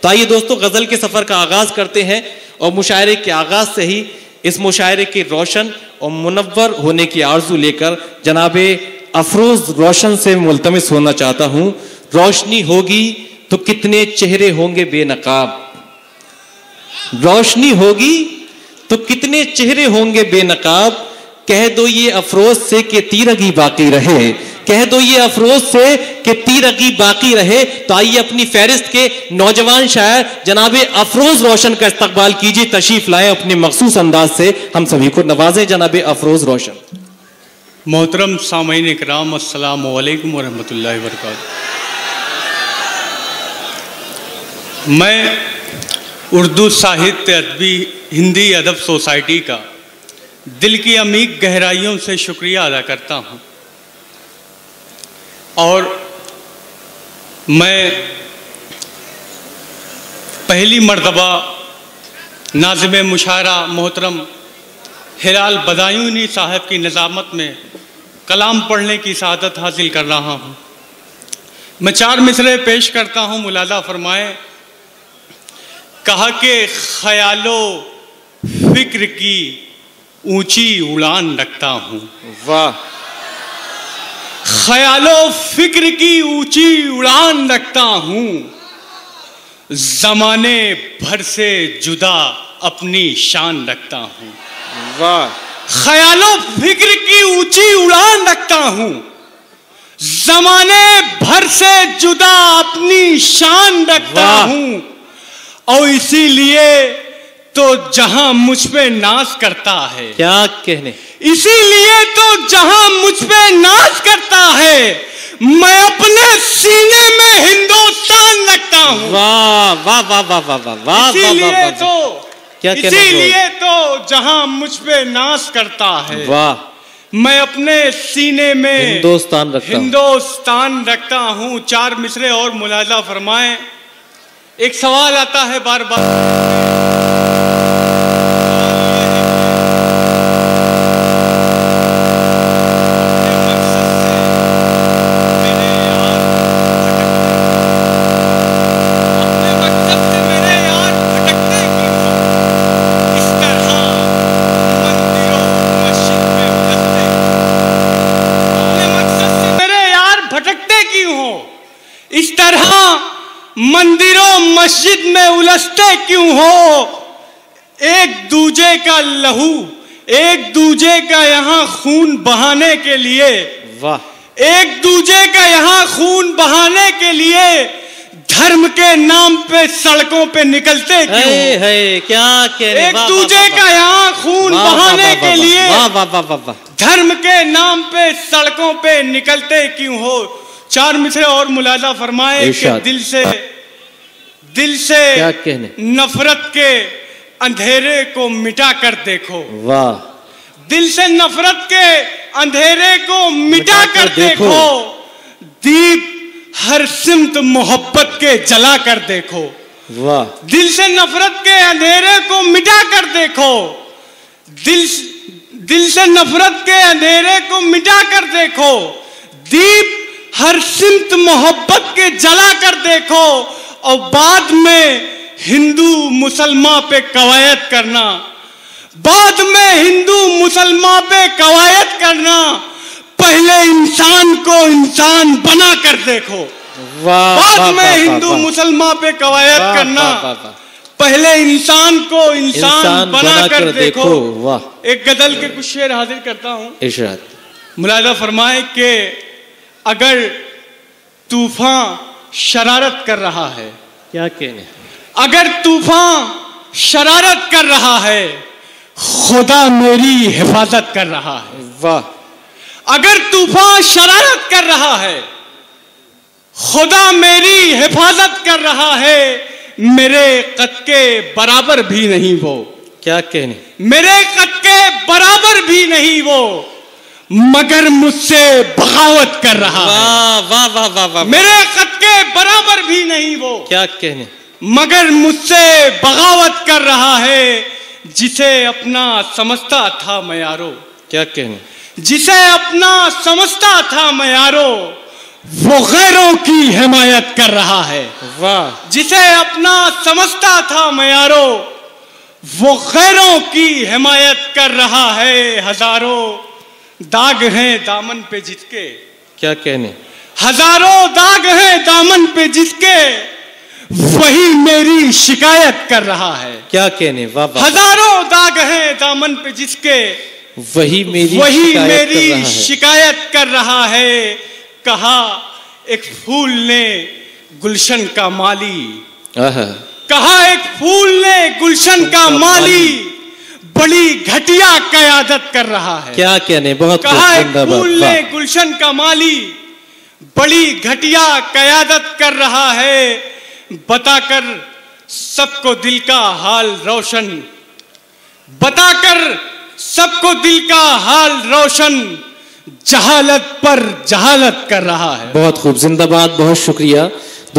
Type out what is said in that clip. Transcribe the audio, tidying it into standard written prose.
तो आइए दोस्तों, गजल के सफर का आगाज करते हैं और मुशायरे के आगाज से ही इस मुशायरे के रोशन और मुनव्वर होने की आरजू लेकर जनाबे अफरोज रोशन से मुल्तमिस होना चाहता हूं। रोशनी होगी तो कितने चेहरे होंगे बेनकाब, रोशनी होगी तो कितने चेहरे होंगे बेनकाब, कह दो ये अफरोज से कि तीरगी बाकी रहे, कह दो ये अफरोज से कि तीरगी बाकी रहे। तो आइए अपनी फहरिस्त के नौजवान शायर जनाबे अफरोज रोशन का इस्तकबाल कीजिए, तशरीफ लाएं अपने मखसूस अंदाज से हम सभी को नवाजें। जनाबे अफरोज रोशन। मोहतरम सामईन इकराम, अस्सलामु अलैकुम वरहमतुल्लाहि वबरकातुहू। मैं उर्दू साहित्य अदबी हिंदी अदब सोसाइटी का दिल की अमीक गहराइयों से शुक्रिया अदा करता हूँ और मैं पहली मर्तबा नाज़िम मुशायरा मोहतरम हिलाल बदायूनी साहब की निज़ामत में कलाम पढ़ने की सआदत हासिल कर रहा हूँ। मैं 4 मिसरे पेश करता हूँ, मुलादा फरमाएं। कहा कि ख्यालो फिक्र की ऊंची उड़ान रखता हूँ। वाह। ख्यालो फिक्र की ऊंची उड़ान रखता हूँ, जमाने भर से जुदा अपनी शान रखता हूँ। वाह। ख्यालो फिक्र की ऊंची उड़ान रखता हूँ, जमाने भर से जुदा अपनी शान रखता हूँ। और इसीलिए तो जहां मुझ पे नाज करता है, क्या कहने, इसीलिए तो जहां मुझ पे नाज करता है, मैं अपने सीने में हिंदुस्तान रखता हूं। वाह वाह वाह वाह वाह वाह वाह। इसीलिए तो क्या कहने, इसीलिए तो जहां मुझ पे नाज करता है, वाह, मैं अपने सीने में हिंदुस्तान रखता हूं। 4 मिसरे और मुलाजा फरमाएं। एक सवाल आता है बार बार, इस तरह मंदिरों मस्जिद में उलझते क्यों हो, एक दूजे का लहू, एक दूजे का यहाँ खून बहाने के लिए, वाह, एक दूजे का यहाँ खून बहाने के लिए धर्म के नाम पे सड़कों पे निकलते क्यों है, क्या कह रहे, एक दूजे का यहाँ खून बहाने के लिए धर्म के नाम पे सड़कों पे निकलते क्यों हो। 4 मिसरे और मुलाजा फरमाए कि दिल से क्या कहने, नफरत के अंधेरे को मिटा कर देखो। वाह। दिल से नफरत के अंधेरे को मिटा कर देखो, दीप हर सिमत मोहब्बत के जला कर देखो। वाह। दिल से नफरत के अंधेरे को मिटा कर देखो, दिल से नफरत के अंधेरे को मिटा कर देखो, दीप हर सिमत मोहब्बत के जला कर देखो। और बाद में हिंदू मुसलमान पे कवायद करना, बाद में हिंदू मुसलमान पे कवायद करना, पहले इंसान को इंसान बना कर देखो। बाद में हिंदू मुसलमान पे कवायद करना, पहले इंसान को इंसान बना कर देखो। वाह। एक गजल के कुछ शेर हाजिर करता हूं, इरशाद। मुलाजा फरमाए कि अगर तूफान शरारत कर रहा है, क्या कहने, अगर तूफान शरारत कर रहा है, खुदा मेरी हिफाजत कर रहा है। वाह। अगर तूफान शरारत कर रहा है, खुदा मेरी हिफाजत कर रहा है, मेरे कद के बराबर भी नहीं वो। क्या कहने, मेरे कद के बराबर भी नहीं वो, मगर मुझसे बगावत कर रहा है। वाह वाह वाह वाह। मेरे कद के बराबर भी नहीं वो, क्या कहने, मगर मुझसे बगावत कर रहा है, जिसे अपना समझता था मैं यारो। क्या कहने, जिसे अपना समझता था मैं यारो, वो गैरों की हिमायत कर रहा है। वाह। जिसे अपना समझता था मयारो, वो गैरों की हिमायत कर रहा है। हजारों दाग हैं दामन पे जिसके, क्या कहने, हजारों दाग हैं दामन पे जिसके, वही मेरी शिकायत कर रहा है। क्या कहने, वाह वाह। हजारों दाग हैं दामन पे जिसके, वही मेरी शिकायत कर रहा है। कहा एक फूल ने गुलशन का माली, कहा एक फूल ने गुलशन का माली बड़ी घटिया कयादत कर रहा है। क्या कहने, बहुत कहा एक फूल ने गुलशन का माली बड़ी घटिया कयादत कर रहा है। बताकर सबको दिल का हाल रोशन, बताकर सबको दिल का हाल रोशन, जहालत पर जहालत कर रहा है। बहुत खूब, जिंदाबाद, बहुत शुक्रिया।